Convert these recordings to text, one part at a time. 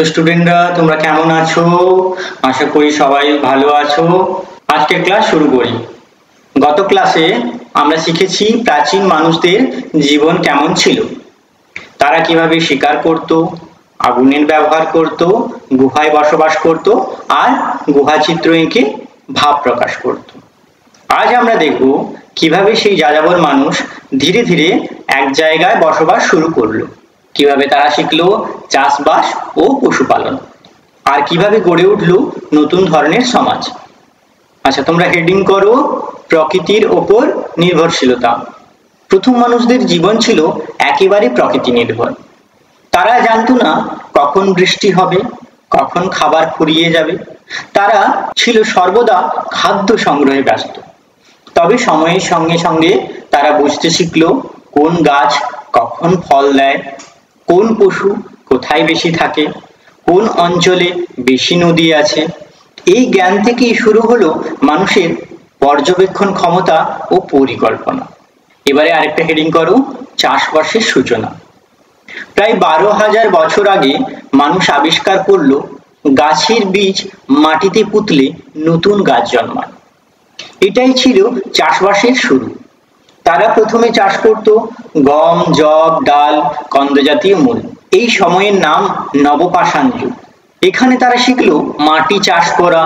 স্টুডেন্টরা তোমরা কেমন আছো? আশা করি সবাই ভালো আছো। আজকের ক্লাস শুরু করি। গত ক্লাসে আমরা শিখেছি প্রাচীন মানুষদের জীবন কেমন ছিল, তারা কিভাবে শিকার করত, আগুনের ব্যবহার করত, গুহায় বসবাস করত আর গুহা চিত্র এঁকে ভাব প্রকাশ করত। আজ আমরা দেখব কিভাবে সেই যাযাবর মানুষ ধীরে ধীরে এক জায়গায় বসবাস শুরু করলো, কিভাবে তারা শিখলো চাষবাস ও পশুপালন, আর কিভাবে গড়ে উঠলো নতুন ধরনের সমাজ। আচ্ছা, তোমরা হেডিং করো প্রকৃতির ওপর নির্ভরশীলতা। প্রথম মানুষদের জীবন ছিল একেবারে প্রকৃতি নির্ভর। তারা জানতো না কখন বৃষ্টি হবে, কখন খাবার ফুরিয়ে যাবে। তারা ছিল সর্বদা খাদ্য সংগ্রহে ব্যস্ত। তবে সময়ের সঙ্গে সঙ্গে তারা বুঝতে শিখলো কোন গাছ কখন ফল দেয়, কোন পশু কোথায় বেশি থাকে, কোন অঞ্চলে বেশি নদী আছে। এই জ্ঞান থেকেই শুরু হলো মানুষের পর্যবেক্ষণ ক্ষমতা ও পরিকল্পনা। এবারে আরেকটা হেডিং করো চাষবাসের সূচনা। প্রায় 12,000 বছর আগে মানুষ আবিষ্কার করলো গাছের বীজ মাটিতে পুঁতলে নতুন গাছ জন্মায়। এটাই ছিল চাষবাসের শুরু। তারা প্রথমে চাষ করত গম, যব, ডাল, কন্দ-জাতীয় মূল। এই সময়ের নাম নবপাষাণ যুগ। এখানে তারা শিখলো মাটি চাষ করা,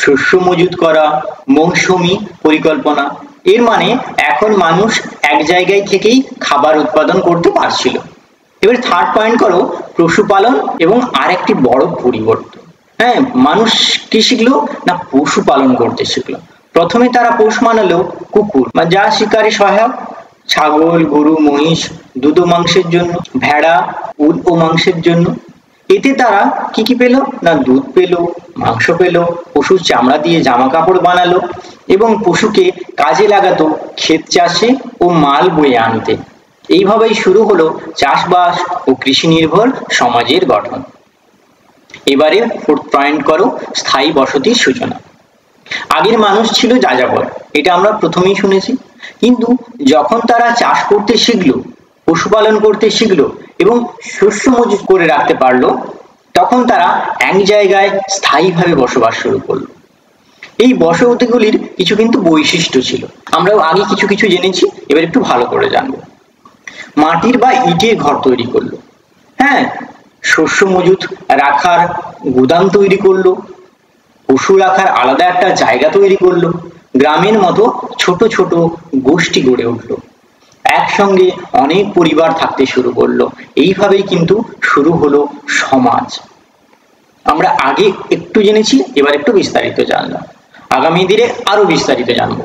শস্য মজুত করা, মৌসুমী পরিকল্পনা। এর মানে এখন মানুষ এক জায়গায় থেকেই খাবার উৎপাদন করতে পারছিল। এবার থার্ড পয়েন্ট করো পশুপালন এবং আরেকটি বড় পরিবর্তন। মানুষ কি শিখলো না পশুপালন করতে শিখলো। প্রথমে তারা পোষ মানালো কুকুর, যা শিকারে সহায়ক, ছাগল, গরু, মহিষ দুধ ও মাংসের জন্য, ভেড়া উল ও মাংসের জন্য। এতে তারা কি পেল না দুধ পেল, মাংস পেল, পশুর চামড়া দিয়ে জামা কাপড় বানালো এবং পশুকে কাজে লাগাতো ক্ষেত চাষে ও মাল বয়ে আনতে। এইভাবেই শুরু হলো চাষবাস ও কৃষি নির্ভর সমাজের গঠন। এবারে ফোর্থ পয়েন্ট করো স্থায়ী বসতির সূচনা। আগের মানুষ ছিল যাযাবর, এটা আমরা প্রথমেই শুনেছি। কিন্তু যখন তারা চাষ করতে শিখলো, পশুপালন করতে শিখলো এবং শস্য মজুত করে রাখতে পারলো, তখন তারা এক জায়গায় স্থায়ীভাবে বসবাস শুরু করলো। এই বসতিগুলির কিছু কিন্তু বৈশিষ্ট্য ছিল, আমরাও আগে কিছু কিছু জেনেছি, এবার একটু ভালো করে জানবো। মাটির বা ইটের ঘর তৈরি করলো, শস্য মজুত রাখার গুদাম তৈরি করলো, পশু রাখার আলাদা একটা জায়গা তৈরি করলো, গ্রামের মতো ছোট ছোট গোষ্ঠী গড়ে উঠলো, একসঙ্গে অনেক পরিবার থাকতে শুরু করলো। এইভাবেই কিন্তু শুরু হলো সমাজ। আমরা আগে একটু জেনেছি, এবার একটু বিস্তারিত জানলাম, আগামী দিনে আরো বিস্তারিত জানবো।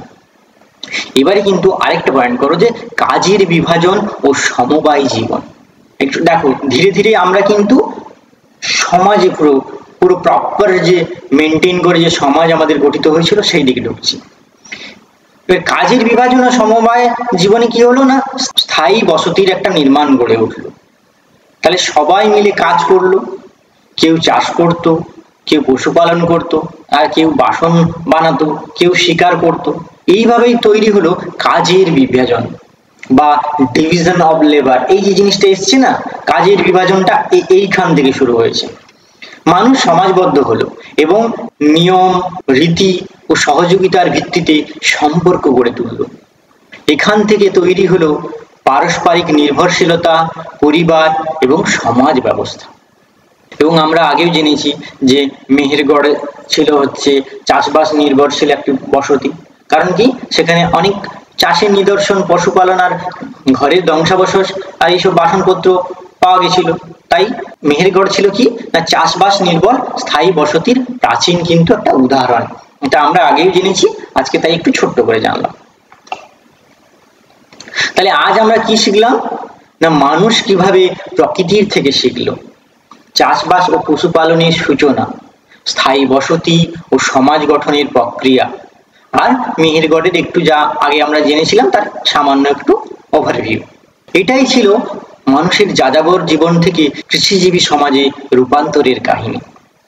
এবারে কিন্তু আরেকটা পয়েন্ট করো যে কাজের বিভাজন ও সমবায় জীবন। একটু দেখো, ধীরে ধীরে আমরা কিন্তু সমাজে পুরো প্রপার যে মেনটেন করে যে সমাজ আমাদের গঠিত হয়েছিল সেই দিকে ঢুকছি। কাজের বিভাজন ও সমবায় জীবনে কি হলো না স্থায়ী বসতির একটা নির্মাণ গড়ে উঠলো। তাহলে সবাই মিলে কাজ করলো, কেউ চাষ করত, কেউ পশুপালন করত, আর কেউ বাসন বানাতো, কেউ শিকার করত। এইভাবেই তৈরি হলো কাজের বিভাজন বা ডিভিশন অফ লেবার। এই যে জিনিসটা এসছে না, কাজের বিভাজনটা এইখান থেকে শুরু হয়েছে। মানুষ সমাজবদ্ধ হলো এবং নিয়ম, রীতি ও সহযোগিতার ভিত্তিতে সম্পর্ক গড়ে তুলল। এখান থেকে তৈরি হলো পারস্পরিক নির্ভরশীলতা, পরিবার এবং সমাজ ব্যবস্থা। এবং আমরা আগেও জেনেছি যে মেহেরগড় ছিল চাষবাস নির্ভরশীল একটি বসতি। কারণ কি, সেখানে অনেক চাষের নিদর্শন, পশুপালন আর ঘরের ধ্বংসাবশেষ আর এইসব বাসনপত্র পাওয়া গেছিল। তাই মেহেরগড় ছিল কি না চাষবাস নির্ভর স্থায়ী বসতির প্রাচীন কিন্তু একটা উদাহরণ। এটা আমরা আগেও জেনেছি, আজকে তাই একটু ছোট্ট করে জানলাম। তাহলে আজ আমরা কি শিখলাম না মানুষ কিভাবে প্রকৃতির থেকে শিখলো, চাষবাস ও পশুপালনের সূচনা, স্থায়ী বসতি ও সমাজ গঠনের প্রক্রিয়া, আর মেহেরগড়ের একটু যা আগে আমরা জেনেছিলাম তার সামান্য একটু ওভারভিউ। এটাই ছিল মানুষের যাযাবর জীবন থেকে কৃষিজীবী সমাজে রূপান্তরের কাহিনী।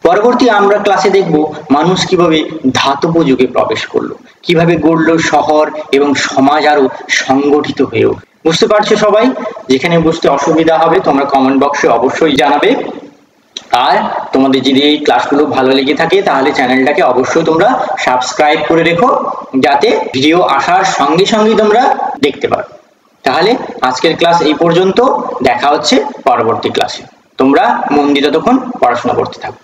পরবর্তী আমরা ক্লাসে দেখব মানুষ কিভাবে ধাতব যুগে প্রবেশ করলো, কিভাবে গড়লো শহর এবং সমাজ আরো সংগঠিত হয়ে উঠল। বুঝতে পারছো সবাই? যেখানে বুঝতে অসুবিধা হবে তোমরা কমেন্ট বক্সে অবশ্যই জানাবে। আর তোমাদের যদি এই ক্লাসগুলো ভালো লেগে থাকে তাহলে চ্যানেলটাকে অবশ্যই তোমরা সাবস্ক্রাইব করে রেখো, যাতে ভিডিও আসার সঙ্গে সঙ্গে তোমরা দেখতে পারো। তাহলে আজকের ক্লাস এই পর্যন্ত, দেখা হচ্ছে পরবর্তী ক্লাসে। তোমরা মন দিয়ে ততক্ষণ পড়াশোনা করতে থাকো।